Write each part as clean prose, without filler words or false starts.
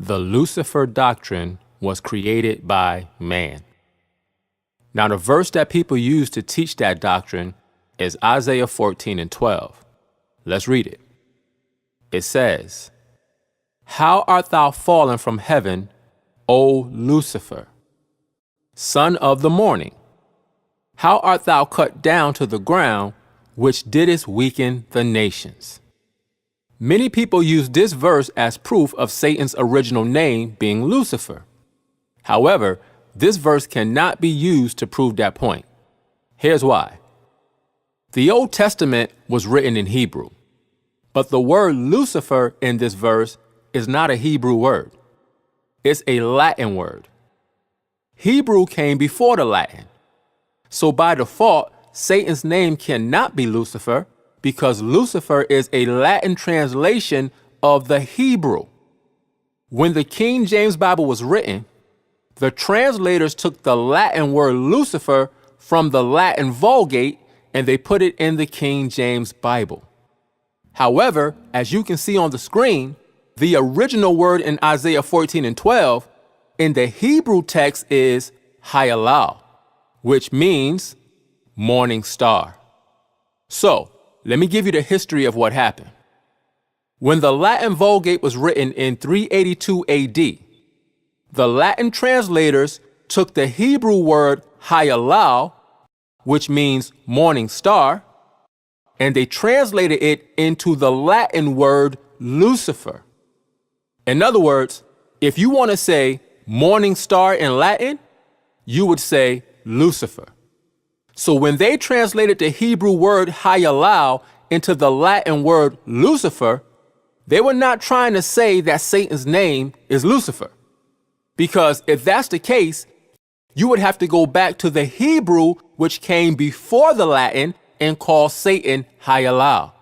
The Lucifer doctrine was created by man. Now, the verse that people use to teach that doctrine is Isaiah 14:12. Let's read it. It says, "How art thou fallen from heaven, O Lucifer, son of the morning? How art thou cut down to the ground, which didst weaken the nations?" Many people use this verse as proof of Satan's original name being Lucifer. However, this verse cannot be used to prove that point. Here's why. The Old Testament was written in Hebrew, but the word Lucifer in this verse is not a Hebrew word. It's a Latin word. Hebrew came before the Latin. So by default, Satan's name cannot be Lucifer because Lucifer is a Latin translation of the Hebrew. When the King James Bible was written, the translators took the Latin word Lucifer from the Latin Vulgate and they put it in the King James Bible. However, as you can see on the screen, the original word in Isaiah 14:12 in the Hebrew text is Hayalal, which means morning star. So, let me give you the history of what happened. When the Latin Vulgate was written in 382 AD, the Latin translators took the Hebrew word Hayalal, which means morning star, and they translated it into the Latin word Lucifer. In other words, if you want to say morning star in Latin, you would say Lucifer. So when they translated the Hebrew word Hayalal into the Latin word Lucifer, they were not trying to say that Satan's name is Lucifer. Because if that's the case, you would have to go back to the Hebrew, which came before the Latin, and call Satan Hayalal.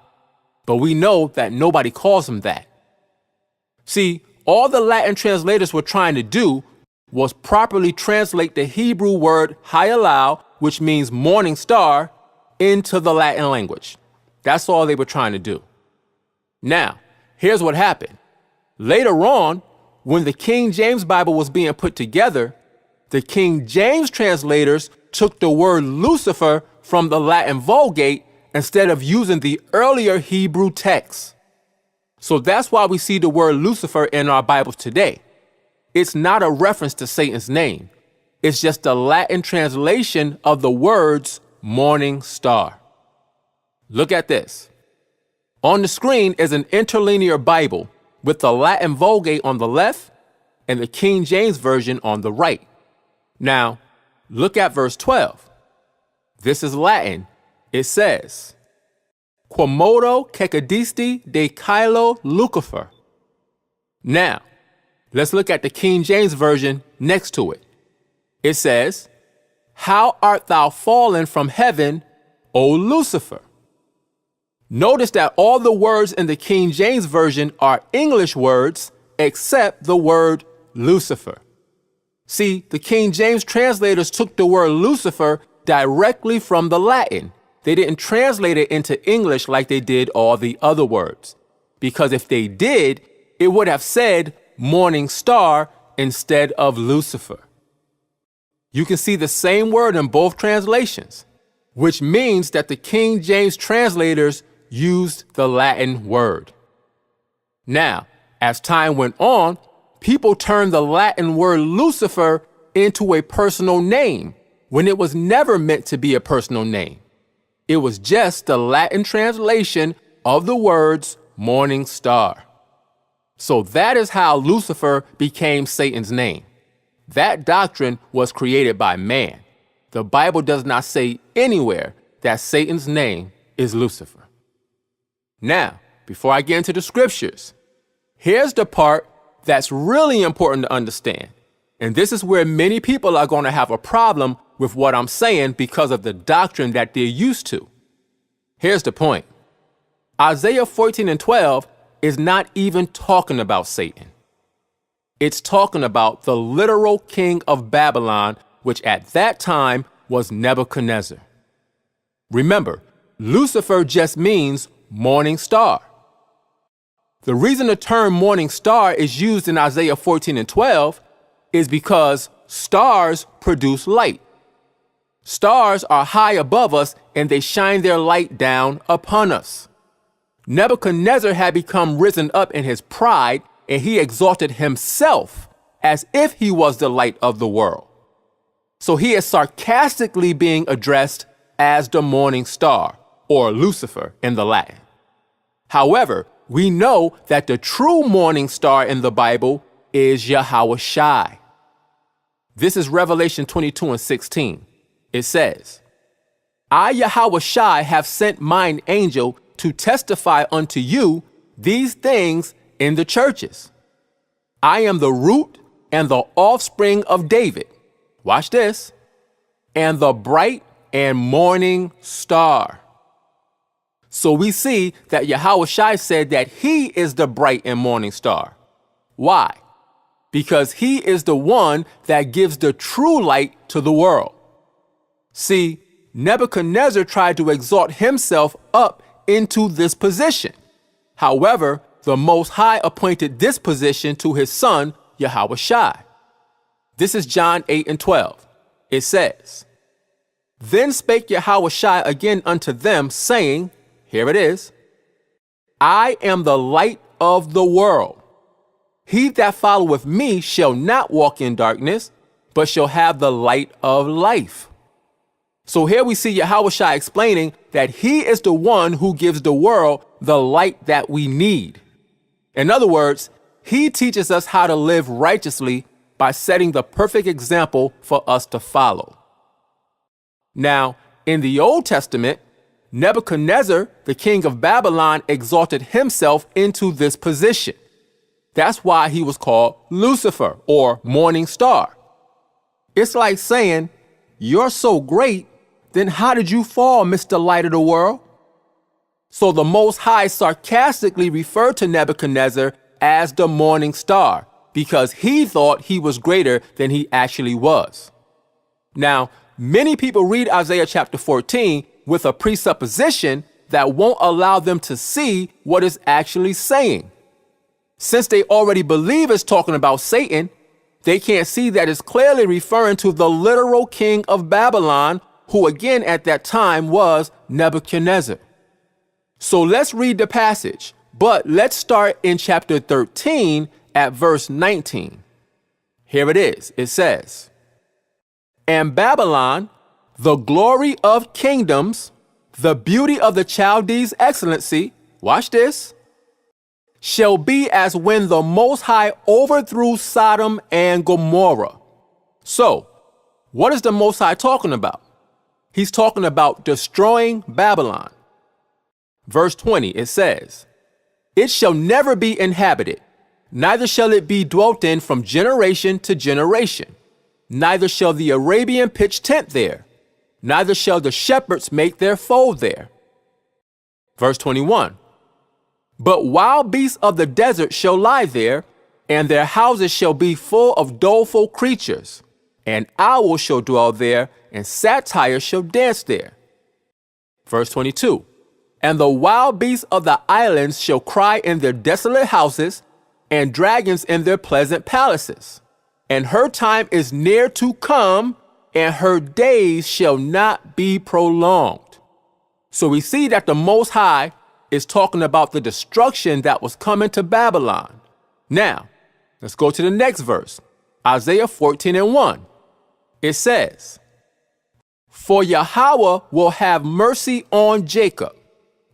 But we know that nobody calls him that. See, all the Latin translators were trying to do was properly translate the Hebrew word Hayalal, which means morning star, into the Latin language. That's all they were trying to do. Now, here's what happened. Later on, when the King James Bible was being put together, the King James translators took the word Lucifer from the Latin Vulgate instead of using the earlier Hebrew text. So that's why we see the word Lucifer in our Bibles today. It's not a reference to Satan's name. It's just a Latin translation of the words morning star. Look at this. On the screen is an interlinear Bible with the Latin Vulgate on the left and the King James Version on the right. Now, look at verse 12. This is Latin. It says, Quomodo cecadisti de caelo Lucifer. Now, let's look at the King James Version next to it. It says, How art thou fallen from heaven, O Lucifer? Notice that all the words in the King James Version are English words except the word Lucifer. See, the King James translators took the word Lucifer directly from the Latin. They didn't translate it into English like they did all the other words. Because if they did, it would have said morning star instead of Lucifer. You can see the same word in both translations, which means that the King James translators used the Latin word. Now, as time went on, people turned the Latin word Lucifer into a personal name when it was never meant to be a personal name. It was just the Latin translation of the words morning star. So that is how Lucifer became Satan's name. That doctrine was created by man. The Bible does not say anywhere that Satan's name is Lucifer. Now, before I get into the scriptures, here's the part that's really important to understand. And this is where many people are going to have a problem with what I'm saying because of the doctrine that they're used to. Here's the point. Isaiah 14:12 is not even talking about Satan. It's talking about the literal king of Babylon, which at that time was Nebuchadnezzar. Remember, Lucifer just means morning star. The reason the term morning star is used in Isaiah 14 and 12 is because stars produce light. Stars are high above us and they shine their light down upon us. Nebuchadnezzar had become risen up in his pride, and he exalted himself as if he was the light of the world. So he is sarcastically being addressed as the morning star, or Lucifer in the Latin. However, we know that the true morning star in the Bible is Yahweh Shai. This is Revelation 22 and 16. It says, I, Yahweh Shai, have sent mine angel to testify unto you these things in the churches. I am the root and the offspring of David. Watch this. And the bright and morning star. So we see that Yahweh Shai said that he is the bright and morning star. Why? Because he is the one that gives the true light to the world. See, Nebuchadnezzar tried to exalt himself up into this position. However, the Most High appointed this position to his son, Yahweh Shai. This is John 8 and 12. It says, Then spake Yahweh Shai again unto them, saying, here it is, I am the light of the world. He that followeth me shall not walk in darkness, but shall have the light of life. So here we see Yahweh Shai explaining that he is the one who gives the world the light that we need. In other words, he teaches us how to live righteously by setting the perfect example for us to follow. Now, in the Old Testament, Nebuchadnezzar, the king of Babylon, exalted himself into this position. That's why he was called Lucifer, or morning star. It's like saying, you're so great, then how did you fall, Mr. Light of the World? So the Most High sarcastically referred to Nebuchadnezzar as the morning star because he thought he was greater than he actually was. Now, many people read Isaiah chapter 14 with a presupposition that won't allow them to see what it's actually saying. Since they already believe it's talking about Satan, they can't see that it's clearly referring to the literal king of Babylon, who again at that time was Nebuchadnezzar. So let's read the passage, but let's start in chapter 13 at verse 19. Here it is. It says, And Babylon, the glory of kingdoms, the beauty of the Chaldees' excellency, watch this, shall be as when the Most High overthrew Sodom and Gomorrah. So, what is the Most High talking about? He's talking about destroying Babylon. Verse 20, it says, It shall never be inhabited, neither shall it be dwelt in from generation to generation. Neither shall the Arabian pitch tent there, neither shall the shepherds make their fold there. Verse 21, But wild beasts of the desert shall lie there, and their houses shall be full of doleful creatures, and owls shall dwell there, and satyrs shall dance there. Verse 22, And the wild beasts of the islands shall cry in their desolate houses, and dragons in their pleasant palaces. And her time is near to come, and her days shall not be prolonged. So we see that the Most High is talking about the destruction that was coming to Babylon. Now, let's go to the next verse, Isaiah 14 and 1. It says, For Yahweh will have mercy on Jacob,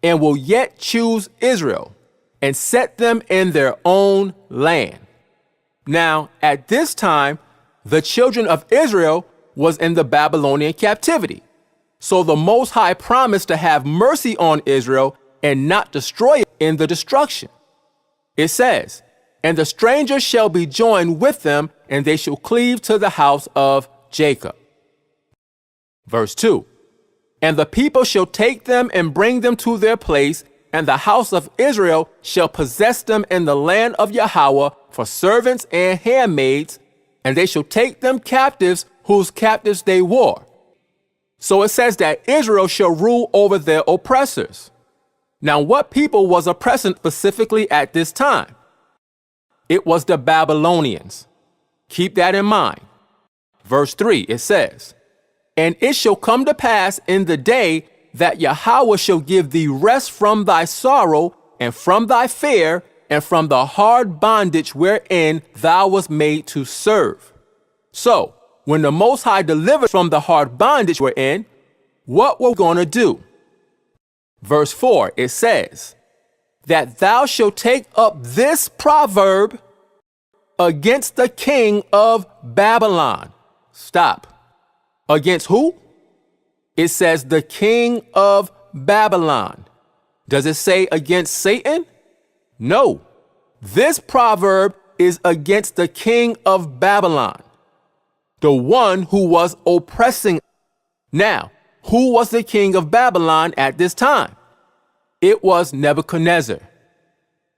and will yet choose Israel, and set them in their own land. Now, at this time, the children of Israel was in the Babylonian captivity. So the Most High promised to have mercy on Israel and not destroy it in the destruction. It says, And the strangers shall be joined with them, and they shall cleave to the house of Jacob. Verse 2, And the people shall take them and bring them to their place, and the house of Israel shall possess them in the land of Yahweh for servants and handmaids, and they shall take them captives whose captives they wore. So it says that Israel shall rule over their oppressors. Now, what people was oppressing specifically at this time? It was the Babylonians. Keep that in mind. Verse 3, it says, "And it shall come to pass in the day that Yahweh shall give thee rest from thy sorrow and from thy fear and from the hard bondage wherein thou wast made to serve." So, when the Most High delivered from the hard bondage we're in, what we're going to do? Verse 4, it says, "That thou shalt take up this proverb against the king of Babylon." Stop. Against who? It says the king of Babylon. Does it say against Satan? No. This proverb is against the king of Babylon, the one who was oppressing. Now, who was the king of Babylon at this time? It was Nebuchadnezzar.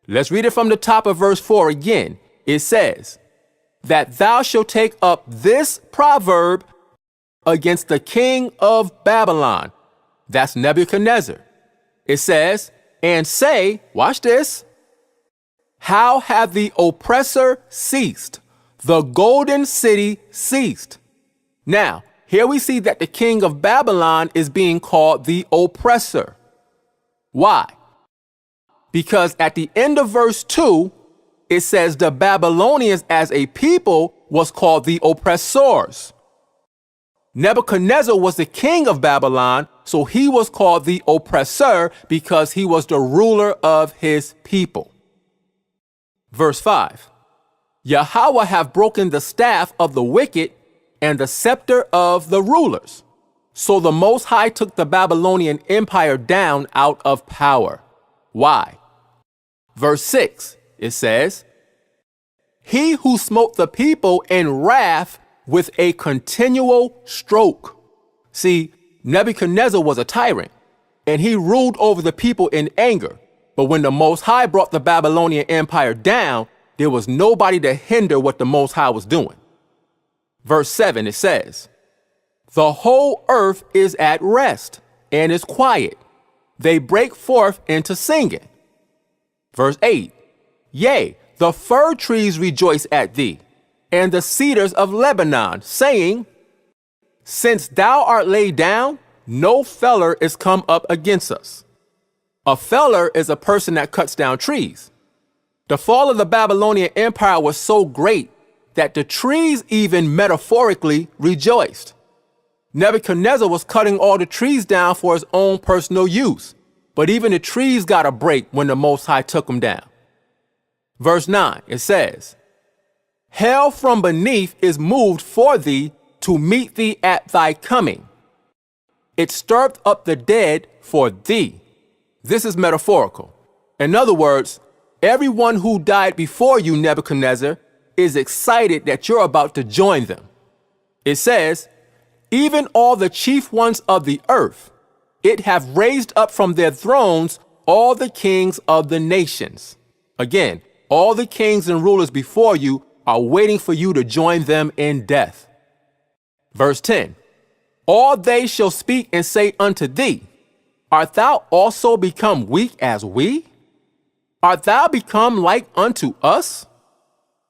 Let's read it from the top of verse 4 again. It says, "That thou shalt take up this proverb against the king of Babylon." That's Nebuchadnezzar. It says, "And say," watch this, "How hath the oppressor ceased? The golden city ceased." Now, here we see that the king of Babylon is being called the oppressor. Why? Because at the end of verse 2, it says the Babylonians as a people was called the oppressors. Nebuchadnezzar was the king of Babylon, so he was called the oppressor because he was the ruler of his people. Verse 5, "Yahweh hath broken the staff of the wicked and the scepter of the rulers." So the Most High took the Babylonian empire down out of power. Why? Verse 6, it says, "He who smote the people in wrath with a continual stroke." See, Nebuchadnezzar was a tyrant, and he ruled over the people in anger. But when the Most High brought the Babylonian empire down, there was nobody to hinder what the Most High was doing. Verse 7, it says, "The whole earth is at rest and is quiet. They break forth into singing." Verse 8, "Yea, the fir trees rejoice at thee, and the cedars of Lebanon, saying, Since thou art laid down, no feller is come up against us." A feller is a person that cuts down trees. The fall of the Babylonian Empire was so great that the trees even metaphorically rejoiced. Nebuchadnezzar was cutting all the trees down for his own personal use, but even the trees got a break when the Most High took them down. Verse 9, it says, "Hell from beneath is moved for thee to meet thee at thy coming. It stirred up the dead for thee." This is metaphorical. In other words, everyone who died before you, Nebuchadnezzar, is excited that you're about to join them. It says, "Even all the chief ones of the earth, it hath raised up from their thrones all the kings of the nations." Again, all the kings and rulers before you are waiting for you to join them in death. Verse 10, "All they shall speak and say unto thee, Art thou also become weak as we? Art thou become like unto us?"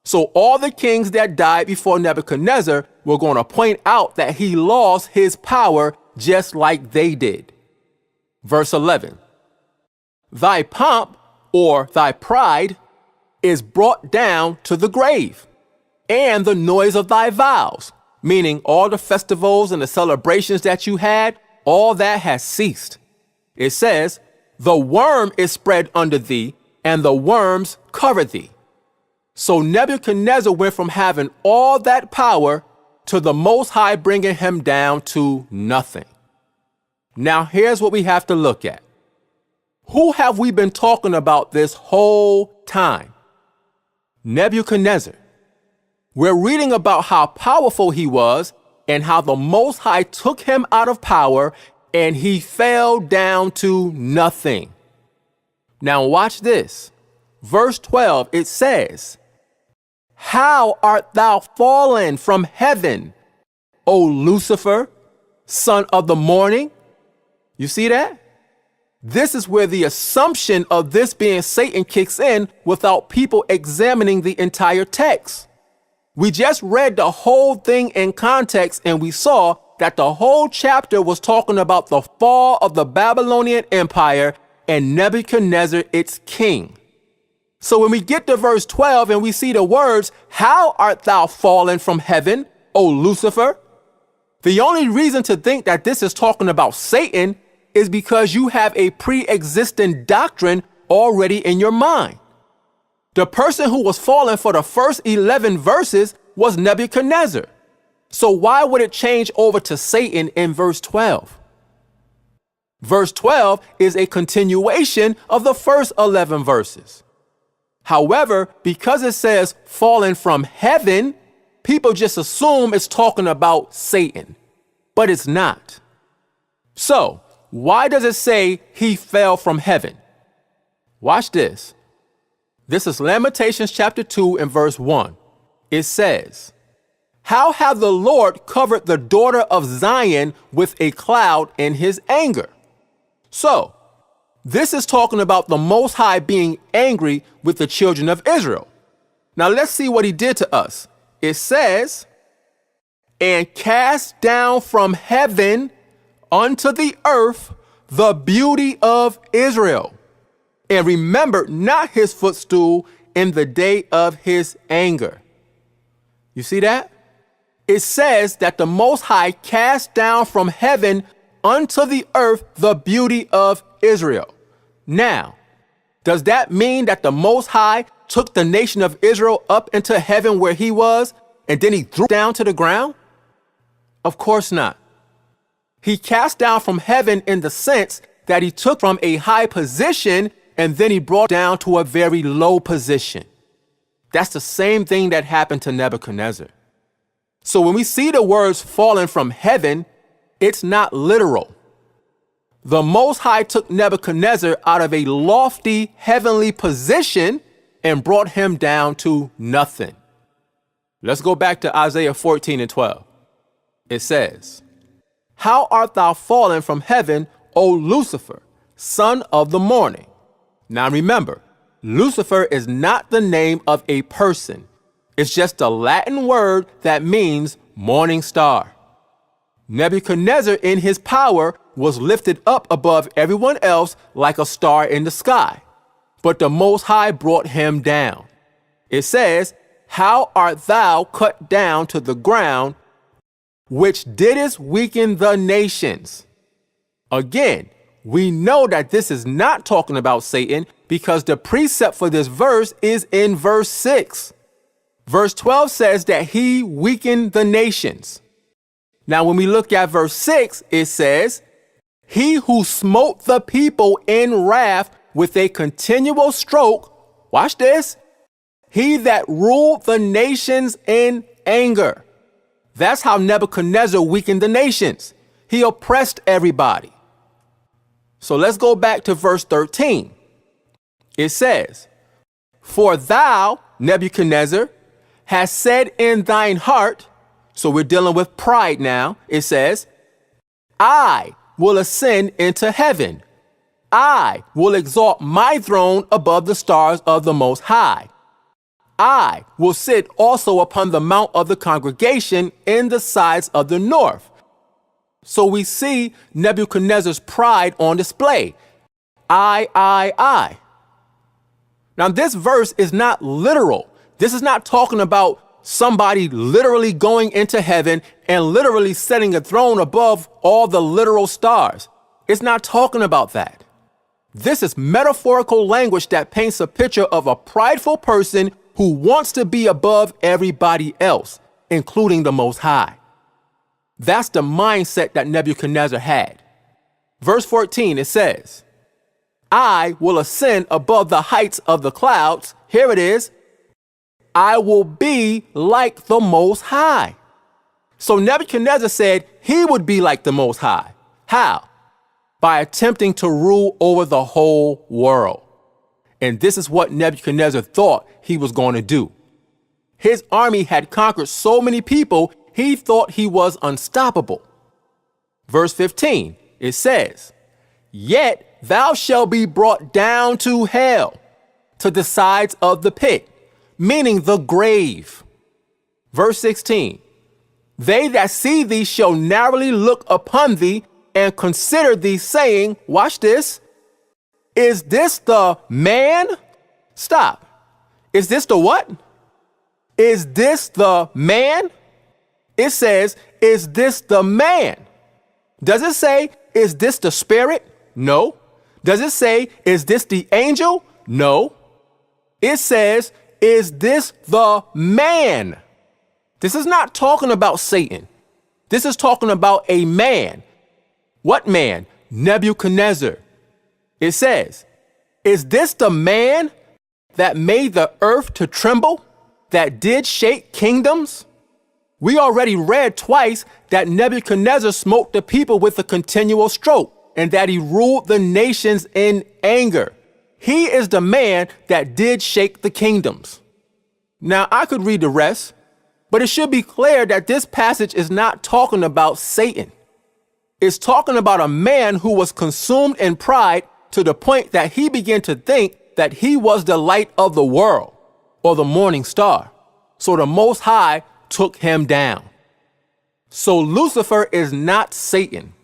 So all the kings that died before Nebuchadnezzar were going to point out that he lost his power just like they did. Verse 11, "Thy pomp," or thy pride, "is brought down to the grave, and the noise of thy vows," meaning all the festivals and the celebrations that you had, all that has ceased. It says, "The worm is spread under thee, and the worms cover thee." So Nebuchadnezzar went from having all that power to the Most High bringing him down to nothing. Now here's what we have to look at. Who have we been talking about this whole time? Nebuchadnezzar. We're reading about how powerful he was and how the Most High took him out of power and he fell down to nothing. Now watch this. Verse 12, it says, "How art thou fallen from heaven, O Lucifer, son of the morning?" You see that? This is where the assumption of this being Satan kicks in without people examining the entire text. We just read the whole thing in context and we saw that the whole chapter was talking about the fall of the Babylonian Empire and Nebuchadnezzar, its king. So when we get to verse 12 and we see the words, "How art thou fallen from heaven, O Lucifer?" The only reason to think that this is talking about Satan is because you have a pre-existing doctrine already in your mind. The person who was fallen for the first 11 verses was Nebuchadnezzar. So why would it change over to Satan in verse 12? Verse 12 is a continuation of the first 11 verses. However, because it says fallen from heaven, people just assume it's talking about Satan, but it's not. So, why does it say he fell from heaven? Watch this. This is Lamentations chapter 2 and verse 1. It says, "How have the Lord covered the daughter of Zion with a cloud in his anger?" So, this is talking about the Most High being angry with the children of Israel. Now let's see what he did to us. It says, "And cast down from heaven unto the earth the beauty of Israel, and remembered not his footstool in the day of his anger." You see that? It says that the Most High cast down from heaven unto the earth the beauty of Israel. Now, does that mean that the Most High took the nation of Israel up into heaven where he was, and then he threw down to the ground? Of course not. He cast down from heaven in the sense that he took from a high position and then he brought down to a very low position. That's the same thing that happened to Nebuchadnezzar. So when we see the words fallen from heaven, it's not literal. The Most High took Nebuchadnezzar out of a lofty heavenly position and brought him down to nothing. Let's go back to Isaiah 14 and 12. It says, "How art thou fallen from heaven, O Lucifer, son of the morning?" Now remember, Lucifer is not the name of a person. It's just a Latin word that means morning star. Nebuchadnezzar in his power was lifted up above everyone else like a star in the sky, but the Most High brought him down. It says, "How art thou cut down to the ground, which didst weaken the nations?" Again, we know that this is not talking about Satan because the precept for this verse is in verse 6. Verse 12 says that he weakened the nations. Now, when we look at verse 6, it says, "He who smote the people in wrath with a continual stroke," watch this, "he that ruled the nations in anger." That's how Nebuchadnezzar weakened the nations. He oppressed everybody. So let's go back to verse 13. It says, "For thou, Nebuchadnezzar, hast said in thine heart," so we're dealing with pride now. It says, "I will ascend into heaven. I will exalt my throne above the stars of the Most High. I will sit also upon the mount of the congregation in the sides of the north." So we see Nebuchadnezzar's pride on display. I. Now this verse is not literal. This is not talking about somebody literally going into heaven and literally setting a throne above all the literal stars. It's not talking about that. This is metaphorical language that paints a picture of a prideful person who wants to be above everybody else, including the Most High. That's the mindset that Nebuchadnezzar had. Verse 14, it says, "I will ascend above the heights of the clouds." Here it is. "I will be like the Most High." So Nebuchadnezzar said he would be like the Most High. How? By attempting to rule over the whole world. And this is what Nebuchadnezzar thought he was going to do. His army had conquered so many people, he thought he was unstoppable. Verse 15, it says, Yet thou shalt be brought down to hell, to the sides of the pit, meaning the grave. Verse 16, they that see thee shall narrowly look upon thee and consider thee, saying, watch this, is this the man? Stop. Is this the what? Is this the man? It says, is this the man? Does it say, is this the spirit? No. Does it say, is this the angel? No. It says, is this the man? This is not talking about Satan. This is talking about a man. What man? Nebuchadnezzar. It says, is this the man that made the earth to tremble, that did shake kingdoms? We already read twice that Nebuchadnezzar smote the people with a continual stroke, and that he ruled the nations in anger. He is the man that did shake the kingdoms. Now, I could read the rest, but it should be clear that this passage is not talking about Satan. It's talking about a man who was consumed in pride to the point that he began to think that he was the light of the world, or the morning star. So the Most High took him down. So Lucifer is not Satan.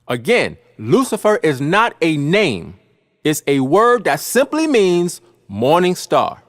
Again, Lucifer is not a name. It's a word that simply means morning star.